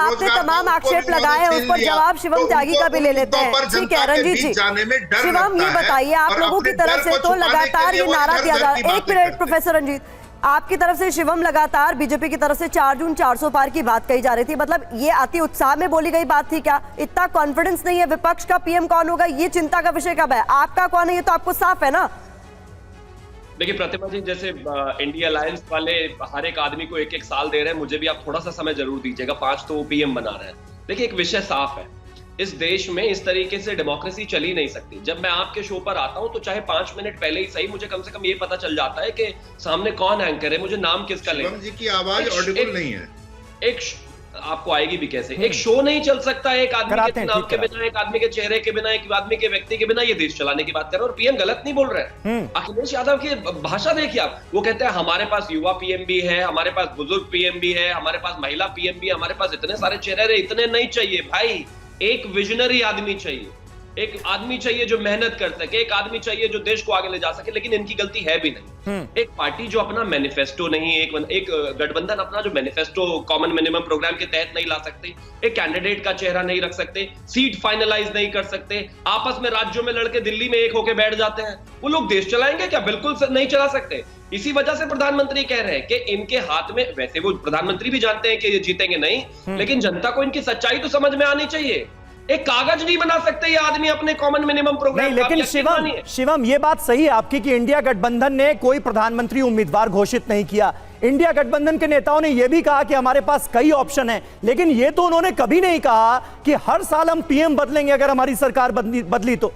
आपने तमाम आक्षेप लगाए, उस पर जवाब शिवम त्यागी का भी ले लेते हैं। ठीक है रंजीत जी, शिवम ये बताइए, आप लोगों की तरफ से तो लगातार ये नारा दिया जा रहा है। 1 मिनट प्रोफेसर रंजीत, आपकी तरफ से शिवम लगातार बीजेपी की तरफ से 4 जून 400 पार की बात कही जा रही थी, मतलब ये अति उत्साह में बोली गई बात थी क्या? इतना कॉन्फिडेंस नहीं है विपक्ष का पीएम कौन होगा, ये चिंता का विषय कब है? आपका कौन है ये तो आपको साफ है ना। देखिए प्रतिमा जी, जैसे इंडिया अलायंस वाले हर एक आदमी को 1-1 साल दे रहे हैं, मुझे भी आप थोड़ा सा समय जरूर दीजिएगा, 5 तो वो पीएम बना रहे हैं। देखिए एक विषय साफ है, इस देश में इस तरीके से डेमोक्रेसी चल ही नहीं सकती। जब मैं आपके शो पर आता हूं तो चाहे 5 मिनट पहले ही सही, मुझे कम से कम ये पता चल जाता है कि सामने कौन एंकर है, मुझे नाम किसका लेना। शिवम जी की आवाज ऑडिबल नहीं है। एक आपको आएगी भी कैसे? एक शो नहीं चल सकता एक आदमी के नाम के बिना, एक आदमी के चेहरे के बिना, एक आदमी के व्यक्ति के बिना ये देश चलाने की बात कर रहे हैं। और पीएम गलत नहीं बोल रहे हैं। अखिलेश यादव की भाषा देखिए आप, वो कहते हैं हमारे पास युवा पीएम भी है, हमारे पास बुजुर्ग पीएम भी है, हमारे पास महिला पीएम भी है, हमारे पास इतने सारे चेहरे, इतने नहीं चाहिए भाई। एक विजनरी आदमी चाहिए, एक आदमी चाहिए जो मेहनत कर सके, एक आदमी चाहिए जो देश को आगे ले जा सके। लेकिन इनकी गलती है भी नहीं। एक पार्टी जो अपना मैनिफेस्टो नहीं, एक गठबंधन अपना जो मैनिफेस्टो कॉमन मिनिमम प्रोग्राम के तहत नहीं ला सकते, एक कैंडिडेट का चेहरा नहीं रख सकते, सीट फाइनलाइज नहीं कर सकते, आपस में राज्यों में लड़के दिल्ली में एक होकर बैठ जाते हैं, वो लोग देश चलाएंगे क्या? बिल्कुल नहीं चला सकते। इसी वजह से प्रधानमंत्री कह रहे हैं कि इनके हाथ में, वैसे वो प्रधानमंत्री भी जानते हैं कि ये जीतेंगे नहीं, लेकिन जनता को इनकी सच्चाई तो समझ में आनी चाहिए। एक कागज नहीं बना सकते ये आदमी अपने कॉमन मिनिमम प्रोग्राम। नहीं, लेकिन शिवम ये बात सही है आपकी कि इंडिया गठबंधन ने कोई प्रधानमंत्री उम्मीदवार घोषित नहीं किया। इंडिया गठबंधन के नेताओं ने यह भी कहा कि हमारे पास कई ऑप्शन हैं, लेकिन यह तो उन्होंने कभी नहीं कहा कि हर साल हम पीएम बदलेंगे अगर हमारी सरकार बदली तो।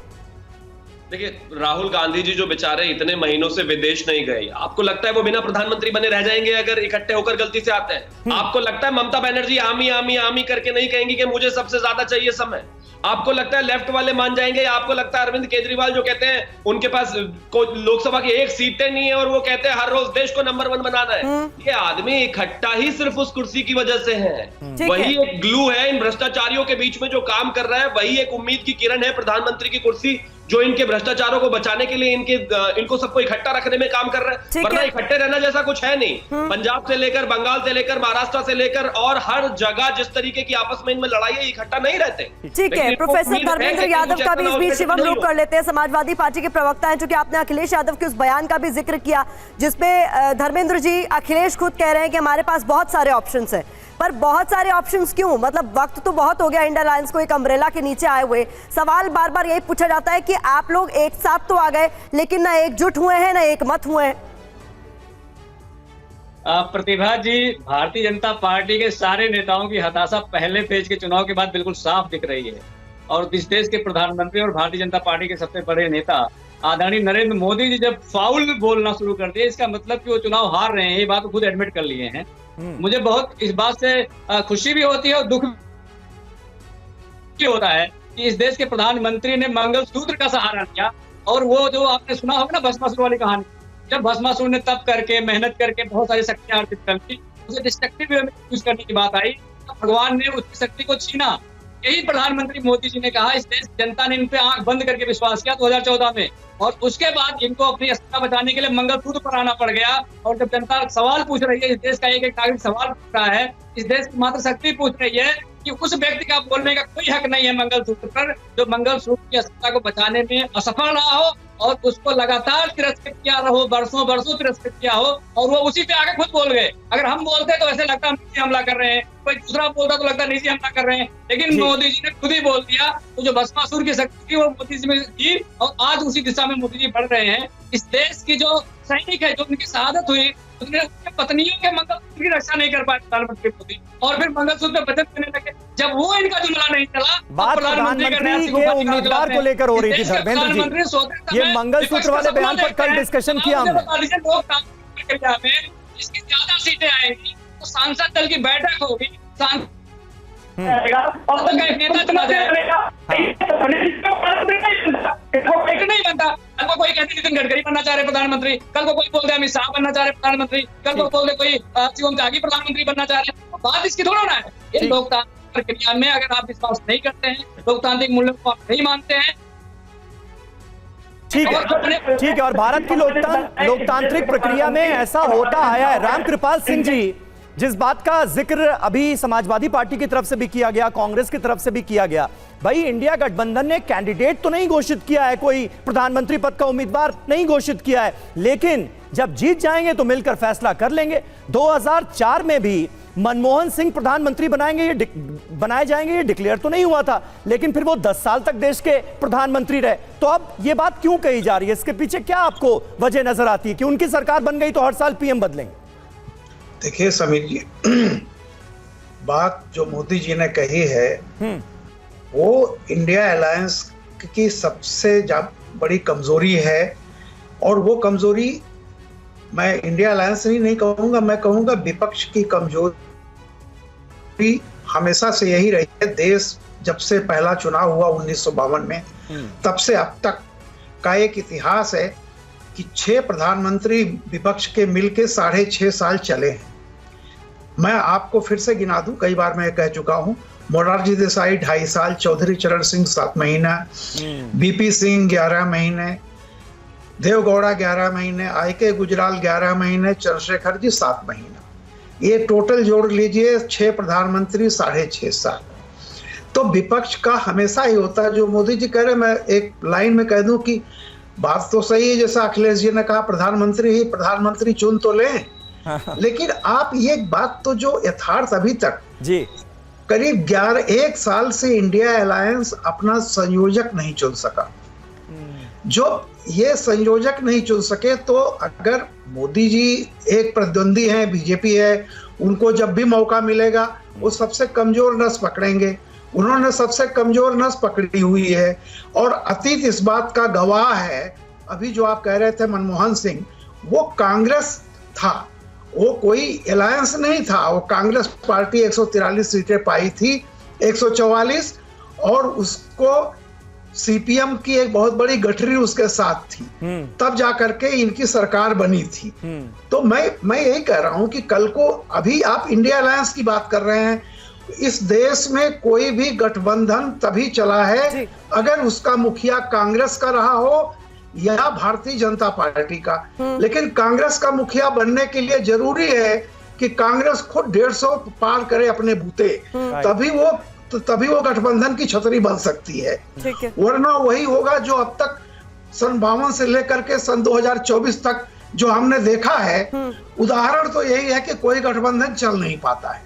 देखिए राहुल गांधी जी जो बेचारे इतने महीनों से विदेश नहीं गए, आपको लगता है वो बिना प्रधानमंत्री बने रह जाएंगे अगर इकट्ठे होकर गलती से आते हैं? आपको लगता है ममता बनर्जी आमी आमी आमी करके नहीं कहेंगी कि मुझे सबसे ज्यादा चाहिए समय? आपको लगता है लेफ्ट वाले मान जाएंगे? आपको लगता है अरविंद केजरीवाल जो कहते हैं उनके पास लोकसभा की 1 सीटें नहीं है और वो कहते हैं हर रोज देश को नंबर 1 बनाना है? ये आदमी इकट्ठा ही सिर्फ उस कुर्सी की वजह से है। वही एक ग्लू है इन भ्रष्टाचारियों के बीच में जो काम कर रहा है, वही एक उम्मीद की किरण है प्रधानमंत्री की कुर्सी, जो इनके भ्रष्टाचारों को बचाने के लिए इनको सबको इकट्ठा रखने में काम कर रहा है। वरना इकट्ठे रहना जैसा कुछ है नहीं। पंजाब से लेकर, बंगाल से लेकर, महाराष्ट्र से लेकर और हर जगह जिस तरीके की आपस में इनमें लड़ाई है, इकट्ठा नहीं रहते। ठीक है, प्रोफेसर धर्मेंद्र यादव का भी इस बीच शिवम लोग कर लेते हैं। समाजवादी पार्टी के प्रवक्ता हैं, चूंकि आपने अखिलेश यादव के उस बयान का भी जिक्र किया जिसमें धर्मेंद्र जी, अखिलेश खुद कह रहे हैं कि हमारे पास बहुत सारे ऑप्शंस हैं। पर बहुत सारे ऑप्शंस क्यों? मतलब वक्त तो बहुत हो गया इंडिया अलायंस को एक अम्ब्रेला के नीचे आए हुए। सवाल बार बार यही पूछा जाता है कि आप लोग एक साथ तो आ गए, लेकिन ना एकजुट हुए हैं ना एक मत हुए हैं। प्रतिभा जी, भारतीय जनता पार्टी के सारे नेताओं की हताशा पहले फेज के चुनाव के बाद बिल्कुल साफ दिख रही है। और इस देश के प्रधानमंत्री और भारतीय जनता पार्टी के सबसे बड़े नेता आदरणीय नरेंद्र मोदी जी जब फाउल बोलना शुरू कर दिए, इसका मतलब कि वो चुनाव हार रहे हैं, ये बात खुद एडमिट कर लिए हैं। मुझे बहुत इस बात से खुशी भी होती है और दुख भी होता है कि इस देश के प्रधानमंत्री ने मंगलसूत्र का सहारा लिया। और वो जो आपने सुना होगा ना भस्मासुर वाली कहानी, जब भस्मासुर ने तप करके मेहनत करके बहुत सारी शक्तियां अर्जित कर ली, उसे डिस्ट्रक्टिव वे में यूज करने की बात आई, तो भगवान ने उसकी शक्ति को छीना। यही प्रधानमंत्री मोदी जी ने कहा, इस देश की जनता ने इन पे आंख बंद करके विश्वास किया 2014 में, और उसके बाद इनको अपनी अस्थिरता बचाने के लिए मंगलसूत्र पर आना पड़ गया। और जब जनता सवाल पूछ रही है, इस देश का एक नागरिक सवाल पूछ रहा है, इस देश की मात्र शक्ति पूछ रही है कि उस व्यक्ति का बोलने का कोई हक नहीं है मंगलसूत्र पर, जो मंगलसूत्र की अस्थिरता को बचाने में असफल रहा हो और उसको लगातार तिरस्कृत किया रहो, बरसों बरसों तिरस्कृत किया हो, और वो उसी पे आके खुद बोल गए। अगर हम बोलते तो ऐसे लगता हम निजी हमला कर रहे हैं, कोई दूसरा बोलता तो लगता निजी हमला कर रहे हैं, लेकिन मोदी जी ने खुद ही बोल दिया। तो जो भस्मासुर की शक्ति थी वो मोदी जी में थी, और आज उसी दिशा में मोदी जी बढ़ रहे हैं। इस देश की जो सैनिक है, जो उनकी शहादत हुई, उनके पत्नियों के मंगलसूत्र की रक्षा नहीं कर पाए प्रधानमंत्री मोदी, और फिर मंगलसूत्र पे बचत करने लगे। जब वो इनका जुमला नहीं चला, बात प्रधानमंत्री के उम्मीदवार को लेकर हो रही थी धर्मेंद्र जी। ये मंगलसूत्र वाले बयान पर कल डिस्कशन किया हमने। लोकतांत्रिक प्रक्रिया में इसकी ज्यादा सीटें आएंगी तो सांसद दल की बैठक होगी, और तो एक नेता चुना जाएगा, नहीं बनता। कल को कोई कहते नितिन गडकरी बनना चाह रहे प्रधानमंत्री, कल को कोई बोल दे अमित शाह बनना चाह रहे प्रधानमंत्री, कल को बोल दे कोई शिवम त्यागी प्रधानमंत्री बनना चाह रहे हैं। बात इसकी थोड़ा ना है। ये लोकतांत्रिक प्रक्रिया में अगर आप विश्वास नहीं करते हैं, लोकतांत्रिक मूल्यों को आप नहीं मानते हैं, ठीक है। और भारत की लोकतांत्रिक प्रक्रिया में ऐसा होता आया है। रामकृपाल सिंह जी, जिस बात का जिक्र अभी समाजवादी पार्टी की तरफ से भी किया गया, कांग्रेस की तरफ से भी किया गया, भाई इंडिया गठबंधन ने कैंडिडेट तो नहीं घोषित किया है, कोई प्रधानमंत्री पद का उम्मीदवार नहीं घोषित किया है, लेकिन जब जीत जाएंगे तो मिलकर फैसला कर लेंगे। 2004 में भी मनमोहन सिंह प्रधानमंत्री बनाए जाएंगे ये डिक्लेयर तो नहीं हुआ था, लेकिन फिर वो 10 साल तक देश के प्रधानमंत्री रहे। तो अब ये बात क्यों कही जा रही है? इसके पीछे क्या आपको वजह नजर आती है कि उनकी सरकार बन गई तो हर साल पीएम बदलेंगे? देखिए समीर जी, बात जो मोदी जी ने कही है वो इंडिया अलायंस की सबसे बड़ी कमजोरी है, और वो कमजोरी मैं इंडिया अलायंस नहीं कहूंगा, मैं कहूंगा विपक्ष की कमजोरी हमेशा से यही रही है। देश जब से पहला चुनाव हुआ 1952 में, तब से अब तक का एक इतिहास है कि 6 प्रधानमंत्री विपक्ष के मिलके 6.5 साल चले हैं। मैं आपको फिर से गिना दूं, कई बार मैं कह चुका हूं। मोरारजी देसाई 2.5 साल, चौधरी चरण सिंह 7 महीना, बीपी सिंह 11 महीने, देवगौड़ा 11 महीने, आई.के. गुजराल 11 महीने, चंद्रशेखर जी 7 महीना। ये टोटल जोड़ लीजिए 6 प्रधानमंत्री 6.5 साल। तो विपक्ष का हमेशा ही होता है, जो मोदी जी कह रहे, मैं एक लाइन में कह दूं कि बात तो सही है, जैसा अखिलेश जी ने कहा प्रधानमंत्री चुन तो लें, लेकिन आप ये बात तो जो यथार्थ अभी तक जी करीब 1 साल से इंडिया अलायंस अपना संयोजक नहीं चुन सका। जो ये संयोजक नहीं चुन सके, तो अगर मोदी जी एक प्रतिद्वंदी हैं, बीजेपी है, उनको जब भी मौका मिलेगा वो सबसे कमजोर नस पकड़ेंगे। उन्होंने सबसे कमजोर नस पकड़ी हुई है, और अतीत इस बात का गवाह है। अभी जो आप कह रहे थे मनमोहन सिंह, वो कांग्रेस था, वो कोई अलायंस नहीं था। वो कांग्रेस पार्टी 143 सीटें पाई थी, 144, और उसको सीपीएम की एक बहुत बड़ी गठरी उसके साथ थी, तब जाकर के इनकी सरकार बनी थी। तो मैं यही कह रहा हूं कि कल को, अभी आप इंडिया अलायंस की बात कर रहे हैं, इस देश में कोई भी गठबंधन तभी चला है अगर उसका मुखिया कांग्रेस का रहा हो या भारतीय जनता पार्टी का। लेकिन कांग्रेस का मुखिया बनने के लिए जरूरी है कि कांग्रेस खुद 150 पार करे अपने बूते, तभी वो गठबंधन की छतरी बन सकती है। वरना वही होगा जो अब तक सन 52 से लेकर के सन 2024 तक जो हमने देखा है। उदाहरण तो यही है कि कोई गठबंधन चल नहीं पाता है।